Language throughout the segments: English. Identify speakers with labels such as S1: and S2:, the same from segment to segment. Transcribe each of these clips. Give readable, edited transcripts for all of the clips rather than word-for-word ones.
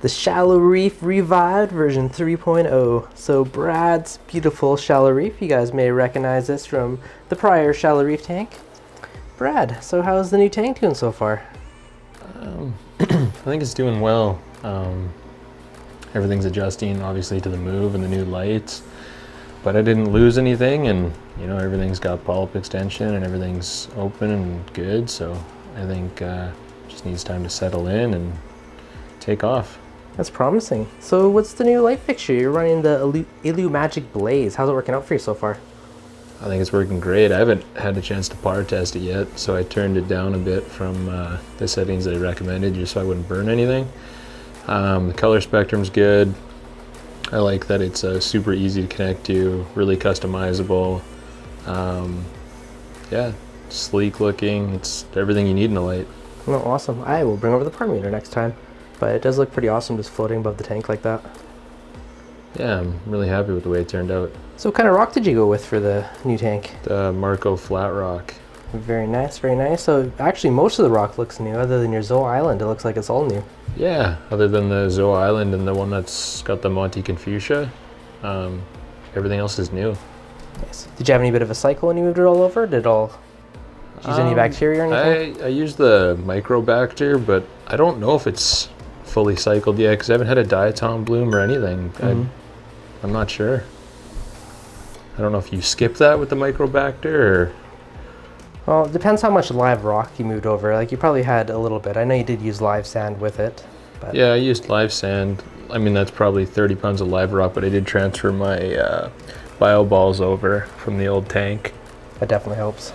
S1: The Shallow Reef Revived version 3.0. So Brad's beautiful Shallow Reef. You guys may recognize this from the prior Shallow Reef tank. Brad, so how's the new tank doing so far?
S2: I think it's doing well. Everything's adjusting obviously to the move and the new lights, but I didn't lose anything, and you know, everything's got polyp extension and everything's open and good, so I think just needs time to settle in and take off.
S1: That's promising. So what's the new light fixture? You're running the Illumagic Blaze. How's it working out for you so far?
S2: I think it's working great. I haven't had a chance to par test it yet, so I turned it down a bit from the settings that I recommended just so I wouldn't burn anything. The color spectrum's good. I like that it's super easy to connect to, really customizable. Yeah, sleek looking. It's everything you need in a light.
S1: Oh, awesome. I will bring over the par meter next time. But it does look pretty awesome just floating above the tank like that.
S2: Yeah, I'm really happy with the way it turned out.
S1: So what kind of rock did you go with for the new tank?
S2: The Marco flat rock.
S1: Very nice, very nice. So actually most of the rock looks new other than your Zoe Island. It looks like it's all new.
S2: Yeah, other than the Zoe Island and the one that's got the Monte Confucia, everything else is new.
S1: Nice. Did you have any bit of a cycle when you moved it all over? Did it all use any bacteria or anything?
S2: I used the Microbacter, but I don't know if it's fully cycled yet because I haven't had a diatom bloom or anything. I'm not sure. I don't know if you skipped that with the Microbacter or...
S1: Well, it depends how much live rock you moved over. Like you probably had a little bit. I know you did use live sand with it. But
S2: yeah, I used live sand. I mean, that's probably 30 pounds of live rock, but I did transfer my bio balls over from the old tank.
S1: That definitely helps.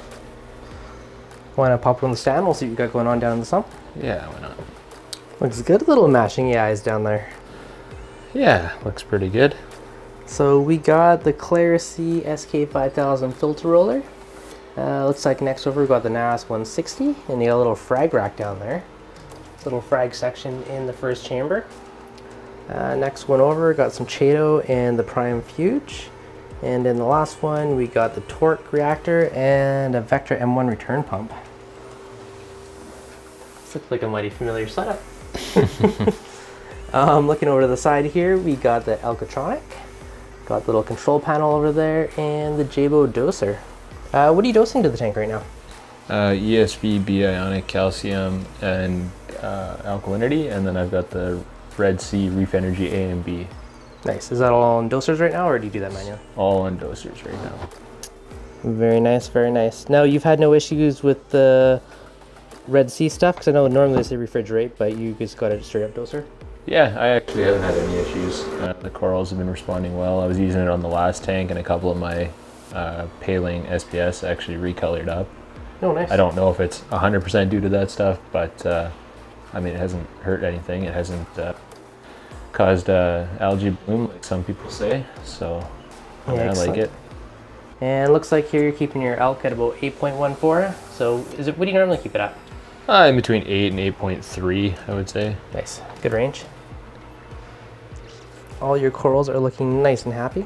S1: Want to pop on the stand? We'll see what you got going on down in the sump.
S2: Yeah, why not?
S1: Looks good. Little mashing eyes down there.
S2: Yeah, looks pretty good.
S1: So we got the Clarity SK5000 filter roller. Looks like next over we got the NAS 160, and you got a little frag rack down there. It's a little frag section in the first chamber. Next one over, got some Chaeto and the Prime Fuge. And in the last one, we got the Torque reactor and a Vector M1 return pump. This looks like a mighty familiar setup. Looking over to the side here, we got the Alcatronic, got the little control panel over there, and the Jabo doser. What are you dosing to the tank right now?
S2: ESV, B-ionic, calcium, and alkalinity, and then I've got the Red Sea Reef Energy A and B.
S1: Nice. Is that all on dosers right now, or do you do that manually?
S2: All on dosers right now.
S1: Very nice, very nice. Now, you've had no issues with the Red Sea stuff? Because I know normally they say refrigerate, but you just got a straight up doser?
S2: Yeah, I actually haven't had any issues. The corals have been responding well. I was using it on the last tank, and a couple of my Paling SPS actually recolored up.
S1: Oh, nice.
S2: I don't know if it's 100% due to that stuff, but I mean, it hasn't hurt anything. It hasn't caused algae bloom like some people say, so yeah, I like it.
S1: And it looks like here you're keeping your elk at about 8.14. So what do you normally keep it at?
S2: In between 8 and 8.3, I would say.
S1: Nice, good range. All your corals are looking nice and happy.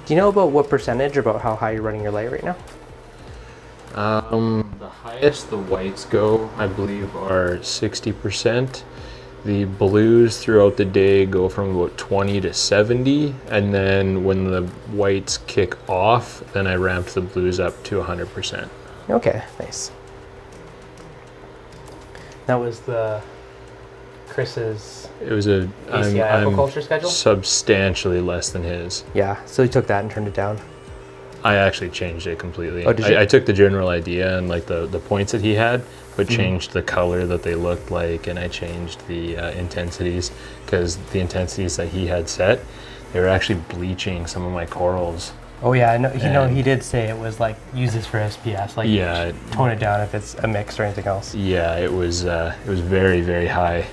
S1: Do you know about what percentage or about how high you're running your light right now?
S2: The highest the whites go, I believe, are 60%. The blues throughout the day go from about 20 to 70, and then when the whites kick off, then I ramped the blues up to 100%.
S1: Okay, nice. That was Chris's
S2: It was a
S1: ACI aquaculture schedule?
S2: Substantially less than his.
S1: Yeah, so he took that and turned it down.
S2: I actually changed it completely.
S1: Oh, did you?
S2: I took the general idea and like the points that he had, but changed the color that they looked like, and I changed the intensities, because the intensities that he had set, they were actually bleaching some of my corals.
S1: Oh yeah, I know. He did say it was like, use this for SPS, like
S2: yeah,
S1: tone it down if it's a mix or anything else.
S2: Yeah, it was very, very high.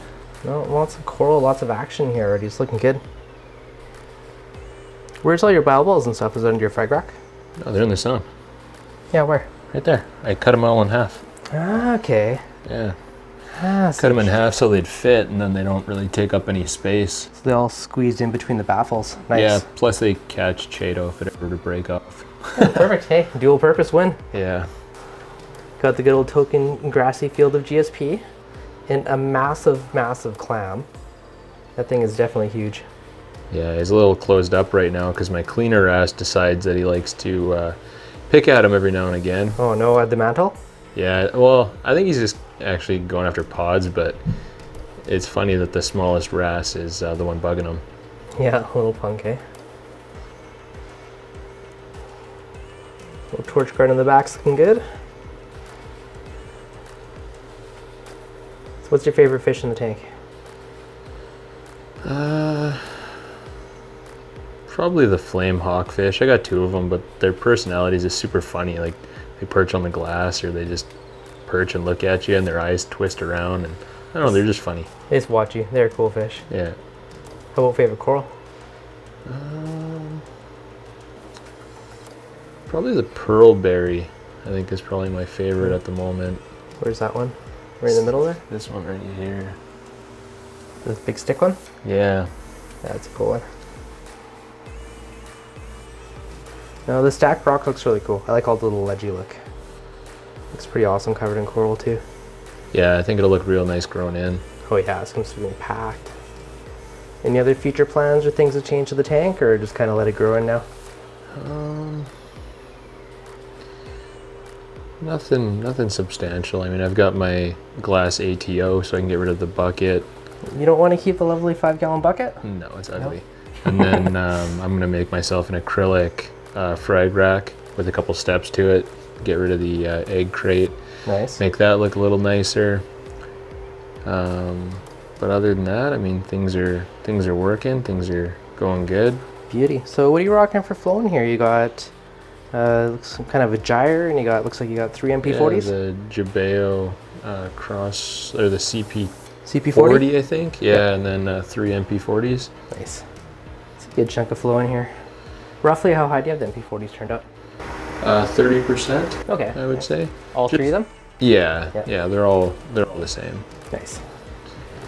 S1: No, lots of coral, lots of action here already. It's looking good. Where's all your bioballs and stuff? Is it under your frag rack?
S2: Oh, they're in the sun.
S1: Yeah, where?
S2: Right there. I cut them all in half.
S1: Ah, okay.
S2: Yeah.
S1: So
S2: Cut them in half so they'd fit, and then they don't really take up any space.
S1: So they all squeezed in between the baffles. Nice.
S2: Yeah, plus they catch Chaeto if it ever to break off.
S1: Yeah, perfect. Hey, dual purpose win.
S2: Yeah.
S1: Got the good old token grassy field of GSP and a massive, massive clam. That thing is definitely huge.
S2: Yeah, he's a little closed up right now because my cleaner wrasse decides that he likes to pick at him every now and again.
S1: Oh no, at the mantle?
S2: Yeah, well, I think he's just actually going after pods, but it's funny that the smallest wrasse is the one bugging him.
S1: Yeah, little punk, eh? Little torch guard in the back's looking good. So what's your favorite fish in the tank?
S2: Probably the flame hawkfish. I got 2 of them, but their personalities is super funny. Like they perch on the glass, or they just perch and look at you, and their eyes twist around, and I don't know, they're just funny.
S1: They just watch you. They're a cool fish.
S2: Yeah.
S1: How about favorite coral?
S2: Probably the pearlberry. I think is probably my favorite at the moment.
S1: Where's that one? Right in the middle there?
S2: This one right here.
S1: This big stick one?
S2: Yeah.
S1: That's a cool one. No, the stacked rock looks really cool. I like all the little ledgy look. Looks pretty awesome, covered in coral too.
S2: Yeah, I think it'll look real nice grown in.
S1: Oh yeah, it's going to be packed. Any other future plans or things to change to the tank, or just kind of let it grow in now?
S2: Nothing substantial. I mean, I've got my glass ATO, so I can get rid of the bucket.
S1: You don't want to keep the lovely 5-gallon bucket?
S2: No, it's ugly. And then I'm gonna make myself an acrylic frag rack with a couple steps to it. Get rid of the egg crate.
S1: Nice.
S2: Make that look a little nicer. But other than that, I mean, things are working. Things are going good.
S1: Beauty. So what are you rocking for flowing here? You got looks kind of a gyre, and looks like you got 3 MP40s.
S2: Yeah, the Jabeo cross, or the CP40,
S1: CP40,
S2: I think. Yeah, and then 3 MP40s.
S1: Nice. It's a good chunk of flow in here. Roughly how high do you have the MP40s turned up?
S2: 30%.
S1: Okay.
S2: I would say.
S1: All 3 of them?
S2: Yeah, yeah, they're all the same.
S1: Nice.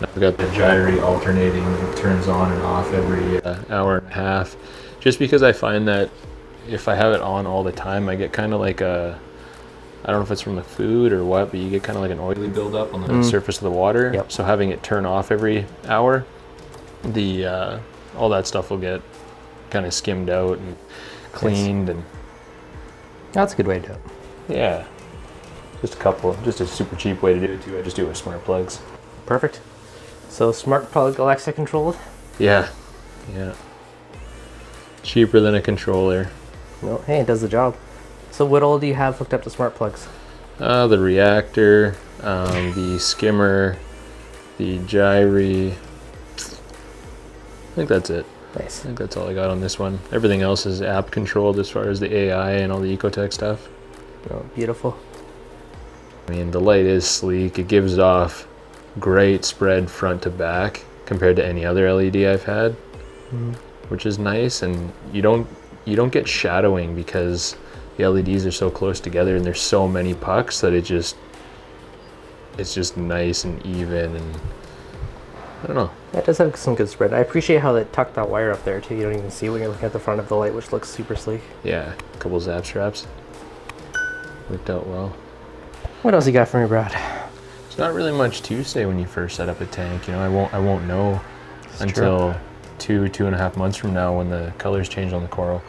S2: I've got the gyre alternating. It turns on and off every hour and a half. Just because I find that if I have it on all the time, I get kind of like I don't know if it's from the food or what, but you get kind of like an oily buildup on the surface of the water.
S1: Yep.
S2: So having it turn off every hour, the all that stuff will get kind of skimmed out and cleaned. And
S1: That's a good way to do it.
S2: yeah, just a super cheap way to do it too. I just do it with smart plugs.
S1: Perfect. So smart plug Alexa controlled?
S2: Yeah, yeah. Cheaper than a controller.
S1: No, hey, it does the job. So what all do you have hooked up to smart plugs?
S2: The reactor, the skimmer, the gyre. I think that's it.
S1: Nice.
S2: I think that's all I got on this one. Everything else is app controlled as far as the AI and all the Ecotech stuff.
S1: Oh, beautiful.
S2: I mean, the light is sleek. It gives off great spread front to back compared to any other LED I've had, which is nice. And you don't get shadowing because the LEDs are so close together and there's so many pucks that it's just nice and even, and I don't know.
S1: That does have some good spread. I appreciate how they tucked that wire up there too. You don't even see when you're looking at the front of the light, which looks super sleek.
S2: Yeah, a couple zap straps. Worked out well.
S1: What else you got for me, Brad?
S2: There's not really much to say when you first set up a tank. You know, I won't know
S1: It's
S2: until 2.5 months from now when the colors change on the coral.